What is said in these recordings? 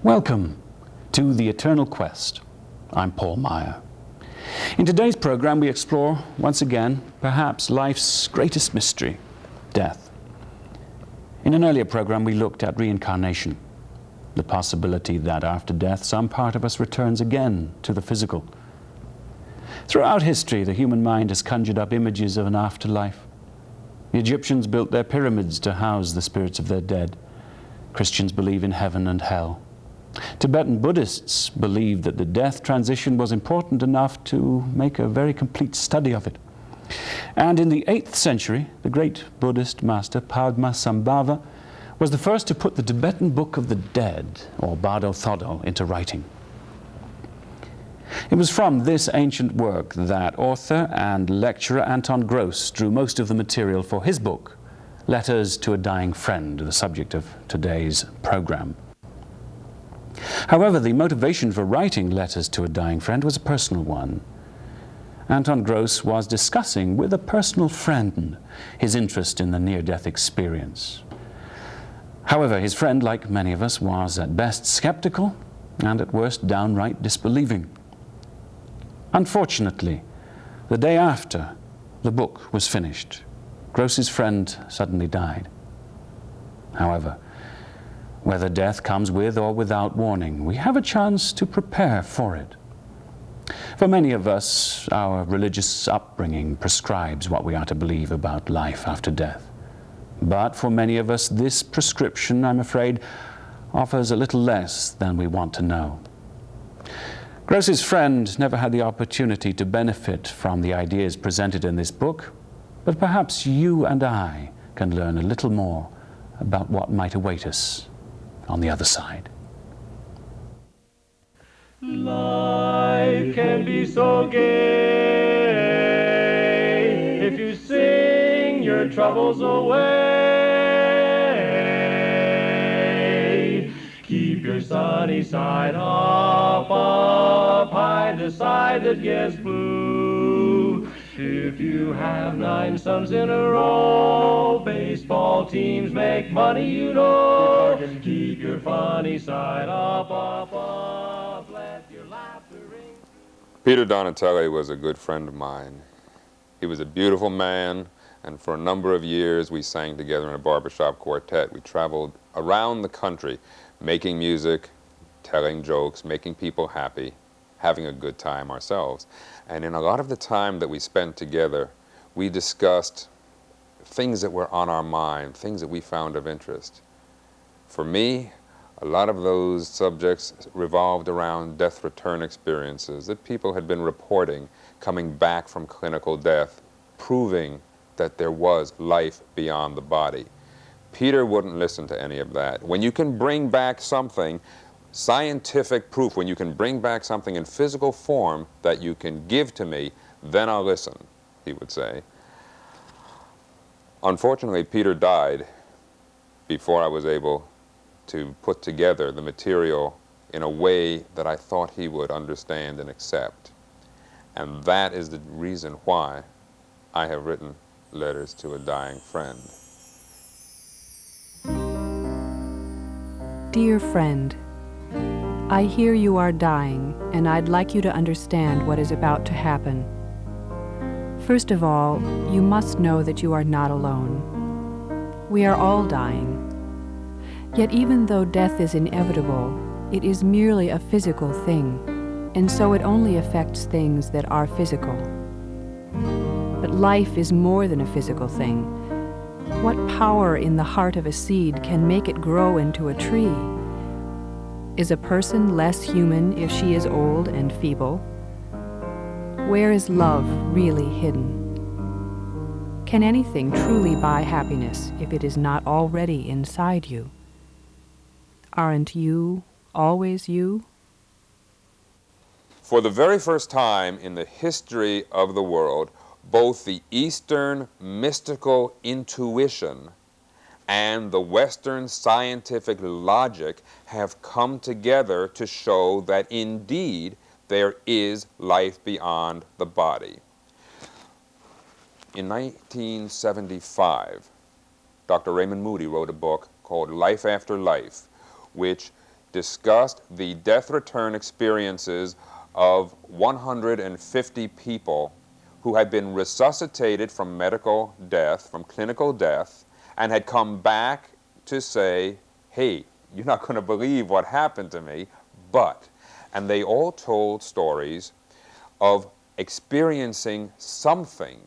Welcome to The Eternal Quest. I'm Paul Meyer. In today's program, we explore, once again, perhaps life's greatest mystery, death. In an earlier program, we looked at reincarnation, the possibility that after death, some part of us returns again to the physical. Throughout history, the human mind has conjured up images of an afterlife. The Egyptians built their pyramids to house the spirits of their dead. Christians believe in heaven and hell. Tibetan Buddhists believed that the death transition was important enough to make a very complete study of it. And in the 8th century, the great Buddhist master Padmasambhava was the first to put the Tibetan Book of the Dead, or Bardo Thodol, into writing. It was from this ancient work that author and lecturer Anton Grosz drew most of the material for his book, Letters to a Dying Friend, the subject of today's program. However, the motivation for writing Letters to a Dying Friend was a personal one. Anton Grosz was discussing with a personal friend his interest in the near-death experience. However, his friend, like many of us, was at best skeptical and at worst downright disbelieving. Unfortunately, the day after the book was finished, Grosz's friend suddenly died. However, whether death comes with or without warning, we have a chance to prepare for it. For many of us, our religious upbringing prescribes what we are to believe about life after death. But for many of us, this prescription, I'm afraid, offers a little less than we want to know. Grosz's friend never had the opportunity to benefit from the ideas presented in this book, but perhaps you and I can learn a little more about what might await us on the other side. Life can be so gay if you sing your troubles away. Keep your sunny side up, up high, the side that gets blue. If you have 9 suns in a row, baseball teams make money, you know. Keep your funny side up, up, up, let your laughter ring. Peter Donatelli was a good friend of mine. He was a beautiful man, and for a number of years we sang together in a barbershop quartet. We traveled around the country making music, telling jokes, making people happy, having a good time ourselves. And in a lot of the time that we spent together, we discussed things that were on our mind, things that we found of interest. For me, a lot of those subjects revolved around death return experiences that people had been reporting coming back from clinical death, proving that there was life beyond the body. Peter wouldn't listen to any of that. When you can bring back something, scientific proof, when you can bring back something in physical form that you can give to me, then I'll listen, he would say. Unfortunately, Peter died before I was able to put together the material in a way that I thought he would understand and accept. And that is the reason why I have written Letters to a Dying Friend. Dear friend, I hear you are dying, and I'd like you to understand what is about to happen. First of all, you must know that you are not alone. We are all dying. Yet even though death is inevitable, it is merely a physical thing, and so it only affects things that are physical. But life is more than a physical thing. What power in the heart of a seed can make it grow into a tree? Is a person less human if she is old and feeble? Where is love really hidden? Can anything truly buy happiness if it is not already inside you? Aren't you always you? For the very first time in the history of the world, both the Eastern mystical intuition and the Western scientific logic have come together to show that indeed there is life beyond the body. In 1975, Dr. Raymond Moody wrote a book called Life After Life, which discussed the death return experiences of 150 people who had been resuscitated from medical death, from clinical death, and had come back to say, hey, you're not going to believe what happened to me, but. And they all told stories of experiencing something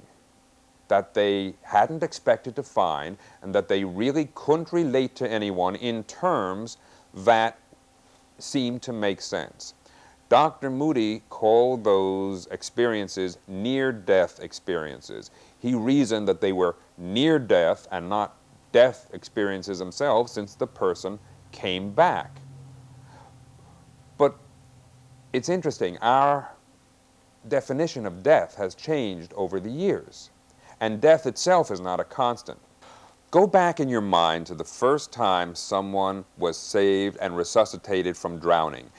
that they hadn't expected to find and that they really couldn't relate to anyone in terms that seemed to make sense. Dr. Moody called those experiences near-death experiences. He reasoned that they were near death and not death experiences themselves, since the person came back. But it's interesting, our definition of death has changed over the years, and death itself is not a constant. Go back in your mind to the first time someone was saved and resuscitated from drowning.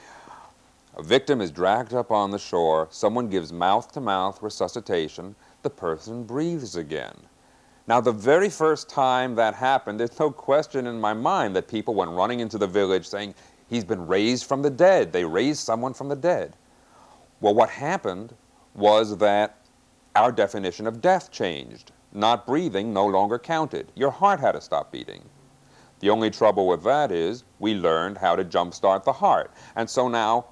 A victim is dragged up on the shore, someone gives mouth-to-mouth resuscitation, the person breathes again. Now, the very first time that happened, there's no question in my mind that people went running into the village saying, he's been raised from the dead. They raised someone from the dead. Well, what happened was that our definition of death changed. Not breathing no longer counted. Your heart had to stop beating. The only trouble with that is we learned how to jumpstart the heart. And so now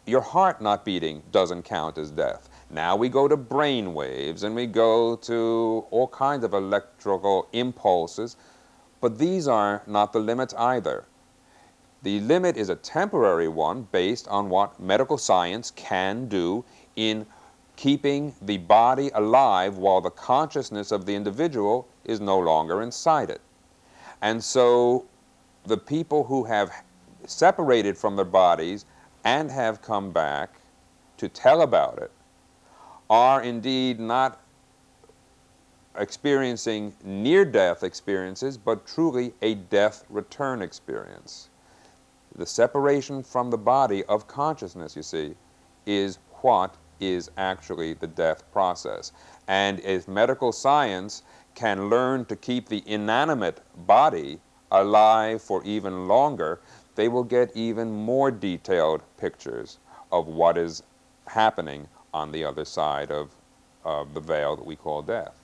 your heart not beating doesn't count as death. Now we go to brain waves and we go to all kinds of electrical impulses, but these are not the limits either. The limit is a temporary one based on what medical science can do in keeping the body alive while the consciousness of the individual is no longer inside it. And so the people who have separated from their bodies and have come back to tell about it are indeed not experiencing near-death experiences, but truly a death return experience. The separation from the body of consciousness, you see, is what is actually the death process. And if medical science can learn to keep the inanimate body alive for even longer, they will get even more detailed pictures of what is happening on the other side of the veil that we call death.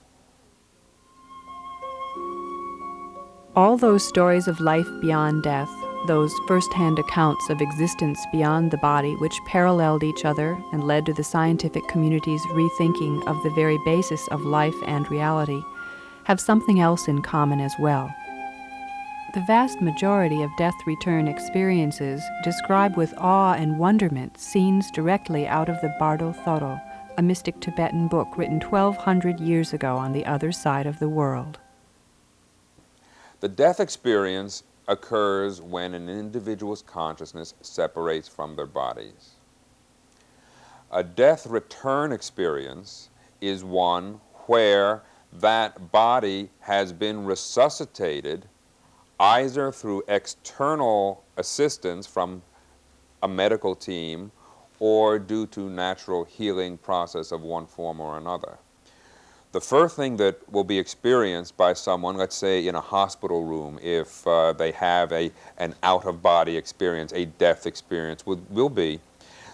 All those stories of life beyond death, those first-hand accounts of existence beyond the body which paralleled each other and led to the scientific community's rethinking of the very basis of life and reality, have something else in common as well. The vast majority of death return experiences describe with awe and wonderment scenes directly out of the Bardo Thoro, a mystic Tibetan book written 1,200 years ago on the other side of the world. The death experience occurs when an individual's consciousness separates from their bodies. A death return experience is one where that body has been resuscitated either through external assistance from a medical team or due to natural healing process of one form or another. The first thing that will be experienced by someone, let's say in a hospital room, if they have an out-of-body experience, a death experience, will be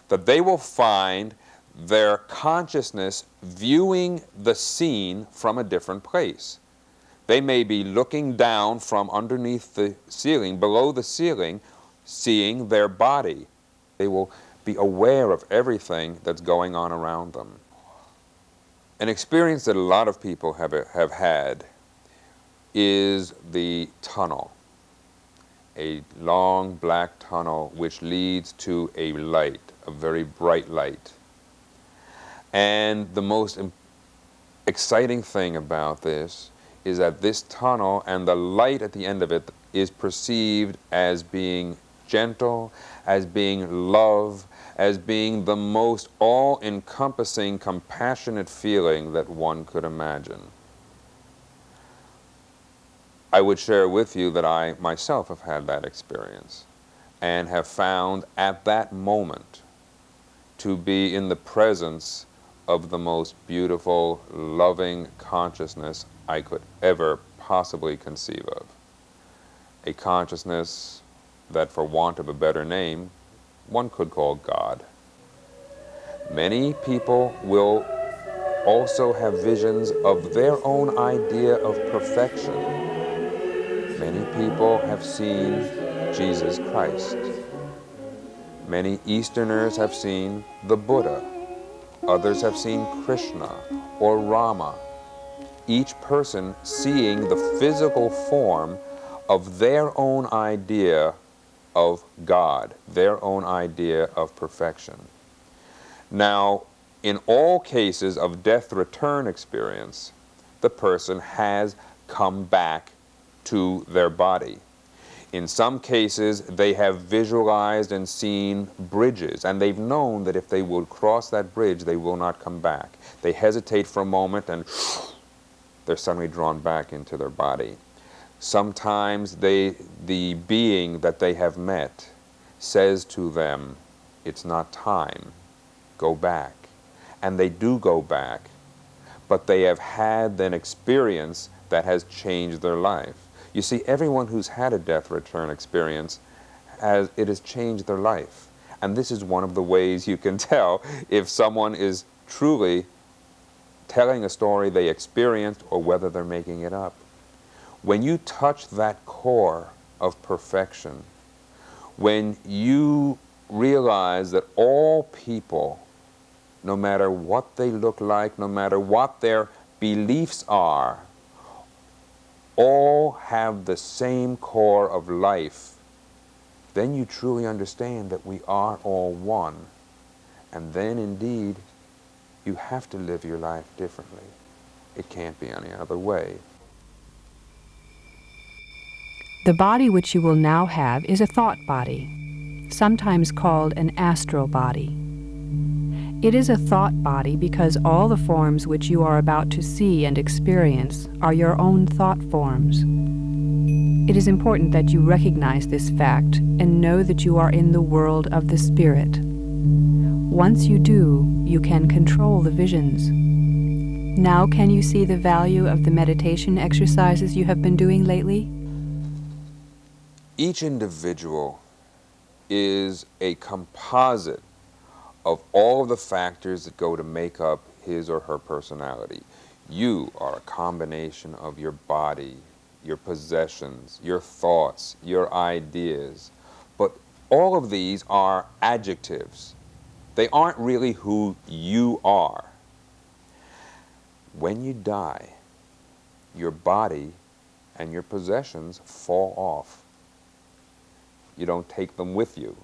that they will find their consciousness viewing the scene from a different place. They may be looking down from underneath the ceiling, below the ceiling, seeing their body. They will be aware of everything that's going on around them. An experience that a lot of people have had is the tunnel, a long black tunnel which leads to a light, a very bright light. And the most exciting thing about this is that this tunnel and the light at the end of it is perceived as being gentle, as being love, as being the most all-encompassing, compassionate feeling that one could imagine. I would share with you that I myself have had that experience and have found at that moment to be in the presence of the most beautiful, loving consciousness I could ever possibly conceive of. A consciousness that, for want of a better name, one could call God. Many people will also have visions of their own idea of perfection. Many people have seen Jesus Christ. Many Easterners have seen the Buddha. Others have seen Krishna or Rama. Each person seeing the physical form of their own idea of God, their own idea of perfection. Now, in all cases of death return experience, the person has come back to their body. In some cases, they have visualized and seen bridges, and they've known that if they will cross that bridge, they will not come back. They hesitate for a moment, and they're suddenly drawn back into their body. Sometimes the being that they have met says to them, "It's not time, go back." And they do go back, but they have had an experience that has changed their life. You see, everyone who's had a death return experience, it has changed their life. And this is one of the ways you can tell if someone is truly telling a story they experienced or whether they're making it up. When you touch that core of perfection, when you realize that all people, no matter what they look like, no matter what their beliefs are, all have the same core of life, then you truly understand that we are all one. And then indeed, you have to live your life differently. It can't be any other way. The body which you will now have is a thought body, sometimes called an astral body. It is a thought body because all the forms which you are about to see and experience are your own thought forms. It is important that you recognize this fact and know that you are in the world of the spirit. Once you do, you can control the visions. Now can you see the value of the meditation exercises you have been doing lately? Each individual is a composite of all of the factors that go to make up his or her personality. You are a combination of your body, your possessions, your thoughts, your ideas. But all of these are adjectives. They aren't really who you are. When you die, your body and your possessions fall off. You don't take them with you.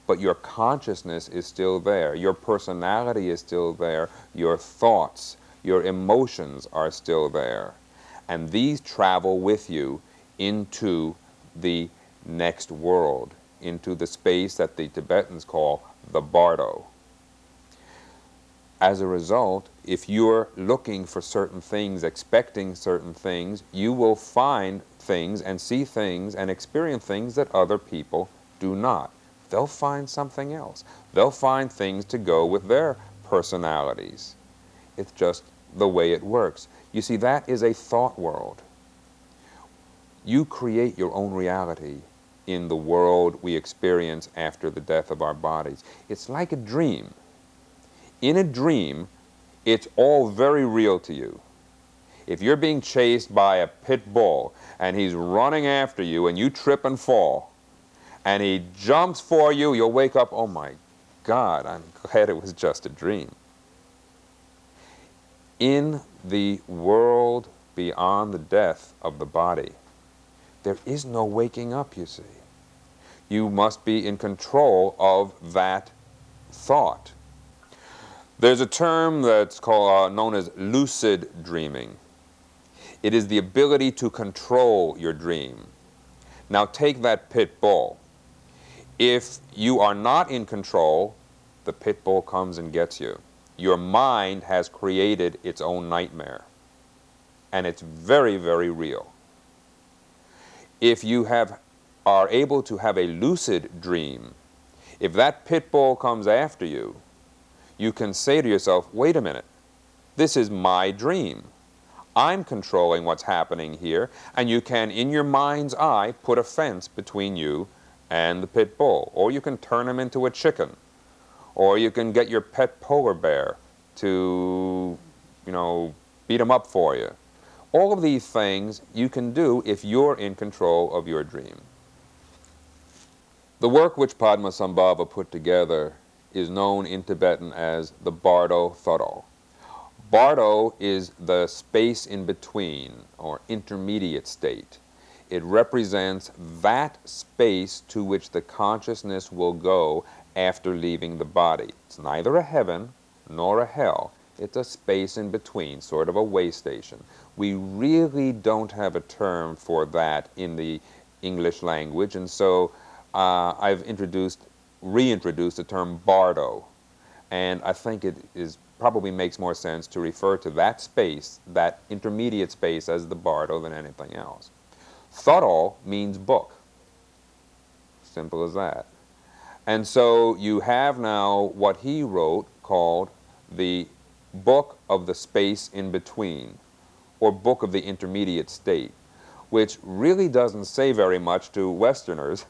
But your consciousness is still there. Your personality is still there. Your thoughts, your emotions are still there. And these travel with you into the next world, into the space that the Tibetans call the bardo. As a result, if you're looking for certain things, expecting certain things, you will find things and see things and experience things that other people do not. They'll find something else. They'll find things to go with their personalities. It's just the way it works. You see, that is a thought world. You create your own reality in the world we experience after the death of our bodies. It's like a dream. In a dream, it's all very real to you. If you're being chased by a pit bull and he's running after you and you trip and fall, and he jumps for you, you'll wake up, oh my God, I'm glad it was just a dream. In the world beyond the death of the body, there is no waking up, you see. You must be in control of that thought. There's a term that's known as lucid dreaming. It is the ability to control your dream. Now take that pit bull. If you are not in control, the pit bull comes and gets you. Your mind has created its own nightmare. And it's very, very real. If you are able to have a lucid dream, if that pit bull comes after you, you can say to yourself, wait a minute, this is my dream. I'm controlling what's happening here, and you can, in your mind's eye, put a fence between you and the pit bull. Or you can turn him into a chicken. Or you can get your pet polar bear to, beat him up for you. All of these things you can do if you're in control of your dream. The work which Padmasambhava put together is known in Tibetan as the Bardo Thodo. Bardo is the space in between, or intermediate state. It represents that space to which the consciousness will go after leaving the body. It's neither a heaven nor a hell. It's a space in between, sort of a way station. We really don't have a term for that in the English language, and so I've reintroduced the term bardo, and I think it probably makes more sense to refer to that space, that intermediate space, as the bardo than anything else. Thodo means book. Simple as that. And so you have now what he wrote called the Book of the Space in Between, or Book of the Intermediate State, which really doesn't say very much to Westerners,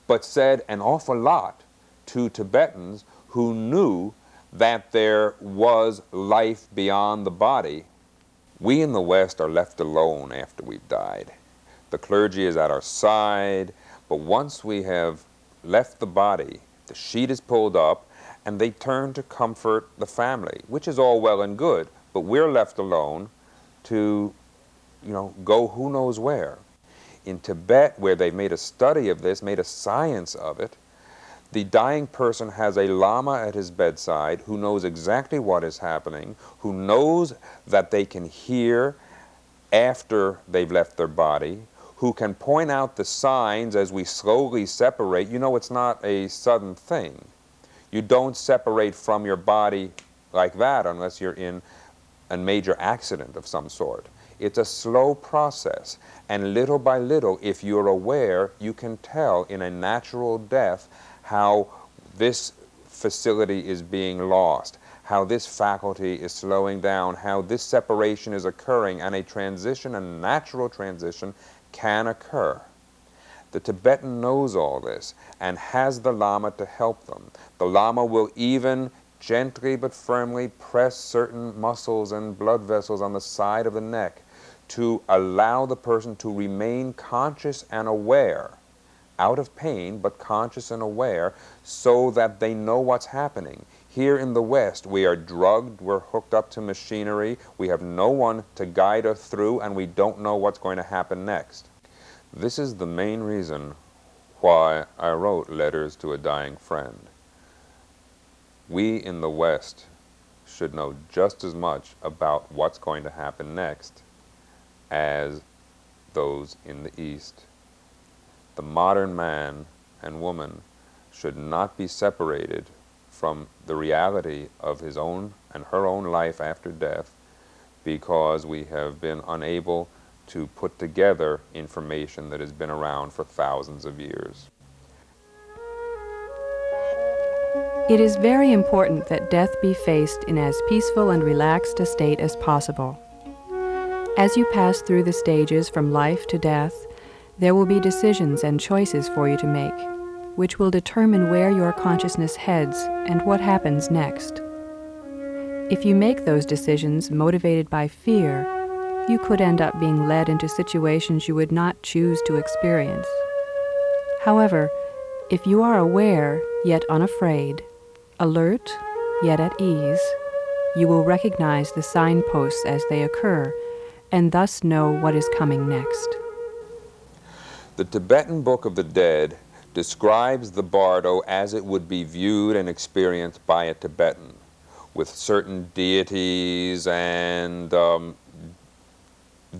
but said an awful lot to Tibetans who knew that there was life beyond the body. We in the West are left alone after we've died. The clergy is at our side, but once we have left the body, the sheet is pulled up, and they turn to comfort the family, which is all well and good, but we're left alone to, go who knows where. In Tibet, where they've made a study of this, made a science of it, the dying person has a lama at his bedside who knows exactly what is happening, who knows that they can hear after they've left their body, who can point out the signs as we slowly separate. It's not a sudden thing. You don't separate from your body like that unless you're in a major accident of some sort. It's a slow process, and little by little, if you're aware, you can tell in a natural death how this facility is being lost, how this faculty is slowing down, how this separation is occurring, and a natural transition can occur. The Tibetan knows all this and has the Lama to help them. The Lama will even gently but firmly press certain muscles and blood vessels on the side of the neck to allow the person to remain conscious and aware, out of pain, but conscious and aware, so that they know what's happening. Here in the West, we are drugged, we're hooked up to machinery, we have no one to guide us through, and we don't know what's going to happen next. This is the main reason why I wrote Letters to a Dying Friend. We in the West should know just as much about what's going to happen next as those in the East. The modern man and woman should not be separated from the reality of his own and her own life after death because we have been unable to put together information that has been around for thousands of years. It is very important that death be faced in as peaceful and relaxed a state as possible. As you pass through the stages from life to death, there will be decisions and choices for you to make, which will determine where your consciousness heads and what happens next. If you make those decisions motivated by fear, you could end up being led into situations you would not choose to experience. However, if you are aware yet unafraid, alert yet at ease, you will recognize the signposts as they occur and thus know what is coming next. The Tibetan Book of the Dead describes the bardo as it would be viewed and experienced by a Tibetan, with certain deities and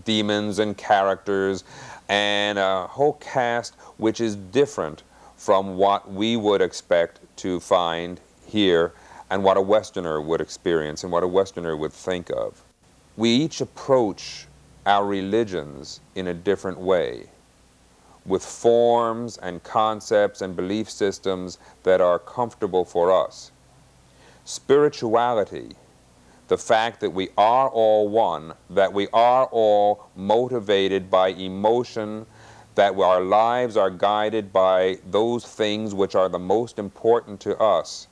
demons and characters and a whole cast which is different from what we would expect to find here and what a Westerner would experience and what a Westerner would think of. We each approach our religions in a different way, with forms and concepts and belief systems that are comfortable for us. Spirituality, the fact that we are all one, that we are all motivated by emotion that our lives are guided by those things which are the most important to us.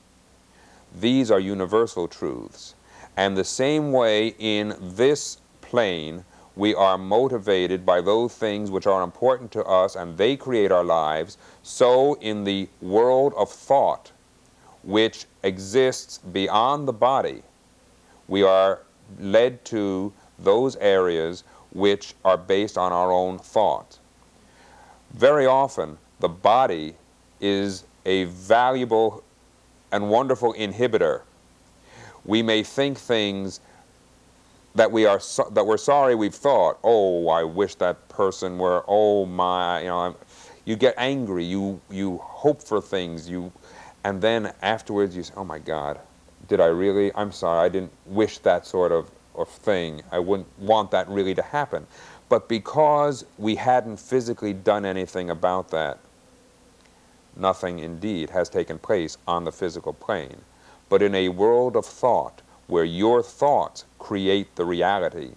These are universal truths. And the same way in this plane, we are motivated by those things which are important to us and they create our lives, so in the world of thought, which exists beyond the body, we are led to those areas which are based on our own thought. Very often, the body is a valuable and wonderful inhibitor. We may think things that we're sorry we've thought. Oh, I wish that person were, oh my, you get angry, you hope for things, and then afterwards you say, oh my God, did I really? I'm sorry, I didn't wish that sort of thing. I wouldn't want that really to happen. But because we hadn't physically done anything about that, nothing indeed has taken place on the physical plane. But in a world of thought, where your thoughts create the reality,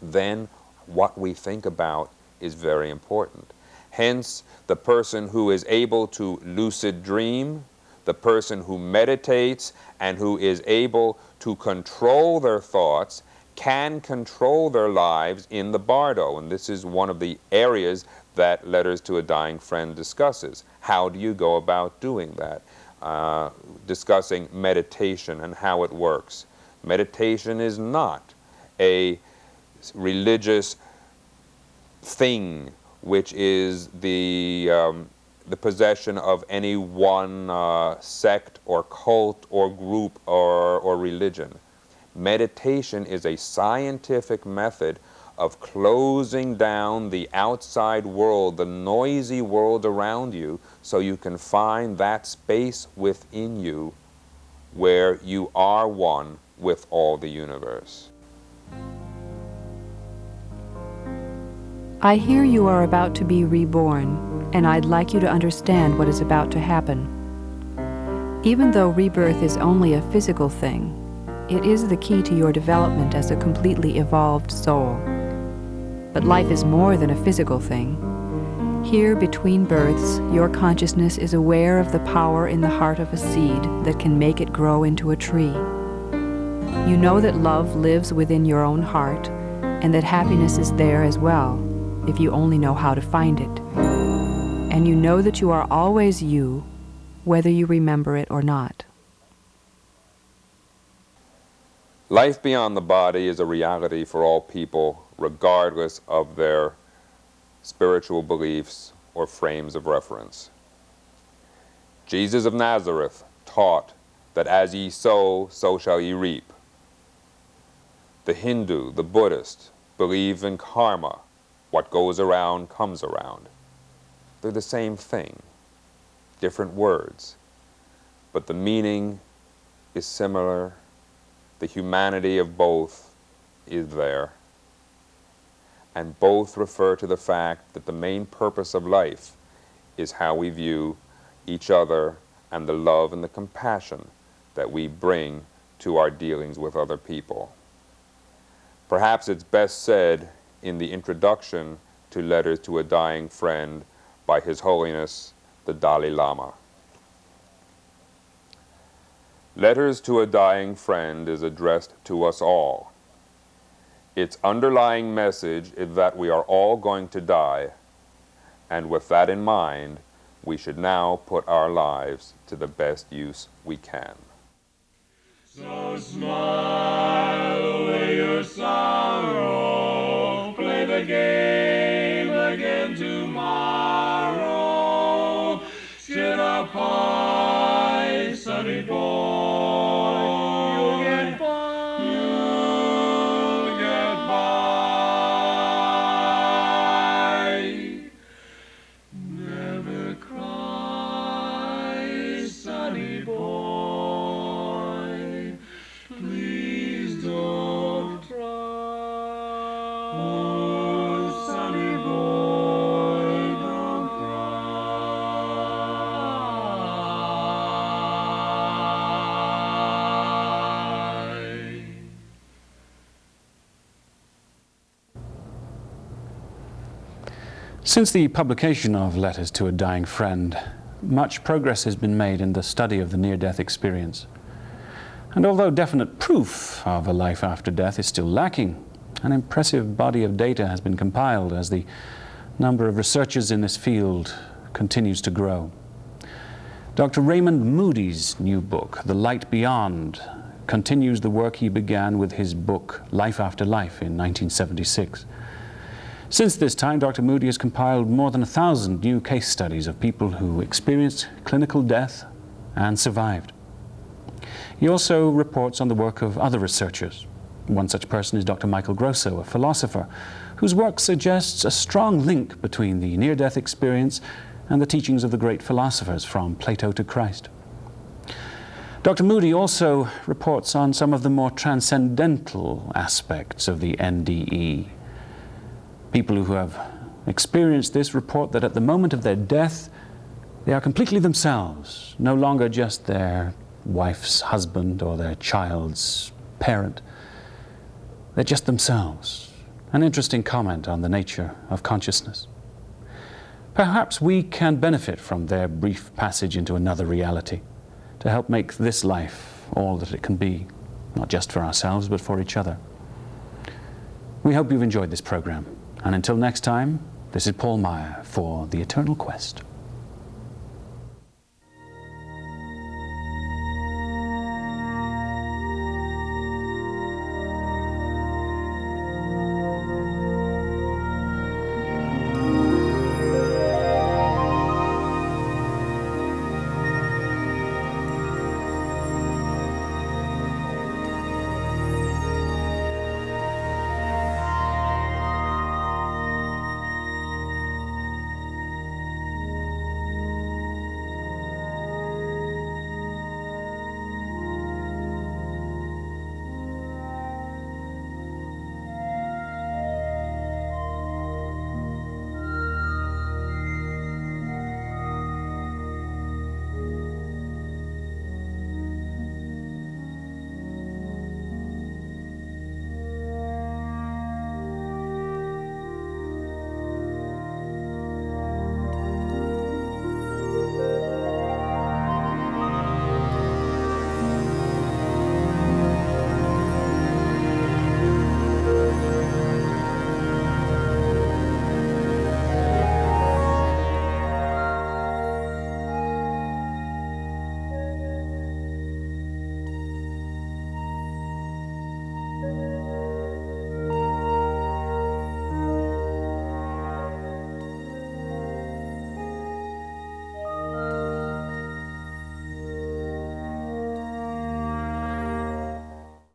then what we think about is very important. Hence, the person who is able to lucid dream, the person who meditates and who is able to control their thoughts can control their lives in the bardo. And this is one of the areas that Letters to a Dying Friend discusses. How do you go about doing that? Discussing meditation and how it works. Meditation is not a religious thing which is the possession of any one sect or cult or group or religion. Meditation is a scientific method of closing down the outside world, the noisy world around you, so you can find that space within you where you are one with all the universe. I hear you are about to be reborn, and I'd like you to understand what is about to happen. Even though rebirth is only a physical thing, it is the key to your development as a completely evolved soul. But life is more than a physical thing. Here, between births, your consciousness is aware of the power in the heart of a seed that can make it grow into a tree. You know that love lives within your own heart, and that happiness is there as well, if you only know how to find it. And you know that you are always you, whether you remember it or not. Life beyond the body is a reality for all people, regardless of their spiritual beliefs or frames of reference. Jesus of Nazareth taught that as ye sow, so shall ye reap. The Hindu, the Buddhist, believe in karma. What goes around comes around. They're the same thing, different words, but the meaning is similar. The humanity of both is there. And both refer to the fact that the main purpose of life is how we view each other and the love and the compassion that we bring to our dealings with other people. Perhaps it's best said in the introduction to Letters to a Dying Friend by His Holiness the Dalai Lama. Letters to a Dying Friend is addressed to us all. Its underlying message is that we are all going to die, and with that in mind, we should now put our lives to the best use we can. So smile away your sorrow, play the game again tomorrow. Sit up high, sunny boy, you'll get by. Never cry, sunny boy, please don't try. Oh, Since the publication of Letters to a Dying Friend, much progress has been made in the study of the near-death experience. And although definite proof of a life after death is still lacking, an impressive body of data has been compiled as the number of researchers in this field continues to grow. Dr. Raymond Moody's new book, The Light Beyond, continues the work he began with his book, Life After Life, in 1976. Since this time, Dr. Moody has compiled more than 1,000 new case studies of people who experienced clinical death and survived. He also reports on the work of other researchers. One such person is Dr. Anton Grosz, a philosopher, whose work suggests a strong link between the near-death experience and the teachings of the great philosophers from Plato to Christ. Dr. Moody also reports on some of the more transcendental aspects of the NDE. People who have experienced this report that at the moment of their death, they are completely themselves, no longer just their wife's husband or their child's parent. They're just themselves. An interesting comment on the nature of consciousness. Perhaps we can benefit from their brief passage into another reality to help make this life all that it can be, not just for ourselves, but for each other. We hope you've enjoyed this program. And until next time, this is Paul Meyer for The Eternal Quest.